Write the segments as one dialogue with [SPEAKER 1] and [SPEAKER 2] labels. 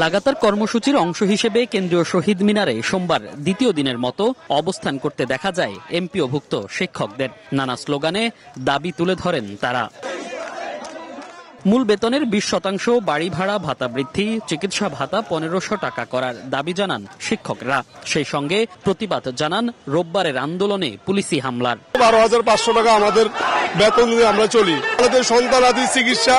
[SPEAKER 1] লাগাতার কর্মসূচির অংশ হিসেবে কেন্দ্রীয় শহীদ মিনারে সোমবার দ্বিতীয় দিনের মতো অবস্থান করতে দেখা যায় এমপিওভুক্ত শিক্ষকদের। নানা স্লোগানে দাবি তুলে ধরেন তারা। মূল বেতনের 20% বাড়ি ভাড়া ভাতা বৃদ্ধি, চিকিৎসা ভাতা 1500 টাকা করার দাবি জানান শিক্ষকরা। সেই সঙ্গে প্রতিবাদ জানান রোববারের আন্দোলনে পুলিশি হামলার।
[SPEAKER 2] 12,500 টাকা আমাদের বেতন দিয়ে আমরা চলি। আমাদের সন্তানাদি চিকিৎসা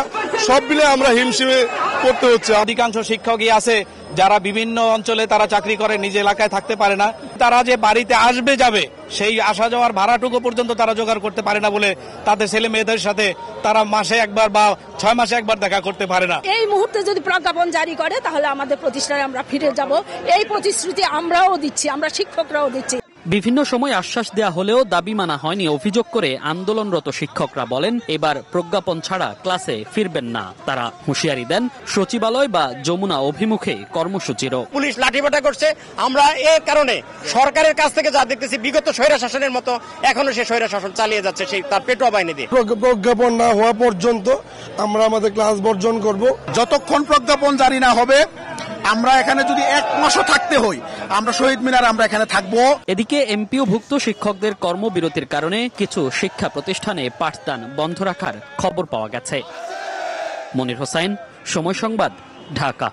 [SPEAKER 2] সব মিলে আমরা হিমশিমে করতে হচ্ছে।
[SPEAKER 3] অধিকাংশ শিক্ষকই আছে যারা বিভিন্ন অঞ্চলে তারা চাকরি করে, নিজ এলাকায় থাকতে পারে না। তারা যে বাড়িতে আসবে যাবে সেই আসা যাওয়ার ভাড়াটুকু পর্যন্ত তারা জোগাড় করতে পারে না বলে তাদের ছেলে মেয়েদের সাথে তারা মাসে একবার বা 6 মাসে একবার দেখা করতে পারে না।
[SPEAKER 4] এই মুহূর্তে যদি প্রজ্ঞাপন জারি করে তাহলে আমাদের প্রতিষ্ঠানে আমরা ফিরে যাব, এই প্রতিশ্রুতি আমরাও দিচ্ছি, আমরা শিক্ষকরাও দিচ্ছি।
[SPEAKER 1] বিভিন্ন সময় আশ্বাস দেয়া হলেও দাবি মানা হয়নি অভিযোগ করে আন্দোলনরত শিক্ষকরা বলেন এবার প্রজ্ঞাপন ছাড়া ক্লাসে ফিরবেন না। তারা হুঁশিয়ারি দেন সচিবালয় বা যমুনা অভিমুখে কর্মসূচিরও।
[SPEAKER 5] পুলিশ লাঠিপেটা করছে, আমরা এর কারণে সরকারের কাছ থেকে যা দেখতেছি বিগত স্বৈরা শাসনের মতো এখনো সে স্বৈরা শাসন চালিয়ে যাচ্ছে, সেই তার পেটোয়া বাহিনী দিয়ে।
[SPEAKER 2] প্রজ্ঞাপন না হওয়া পর্যন্ত আমরা আমাদের ক্লাস বর্জন করব।
[SPEAKER 6] যতক্ষণ প্রজ্ঞাপন জারি না হবে আমরা এখানে যদি 1 মাসও থাকতে হই আমরা শহীদ মিনার আমরা এখানে থাকবো।
[SPEAKER 1] এদিকে এমপিওভুক্ত শিক্ষকদের কর্মবিরতির কারণে কিছু শিক্ষা প্রতিষ্ঠানে পাঠদান বন্ধ রাখার খবর পাওয়া গেছে। মনির হোসাইন, সময় সংবাদ, ঢাকা।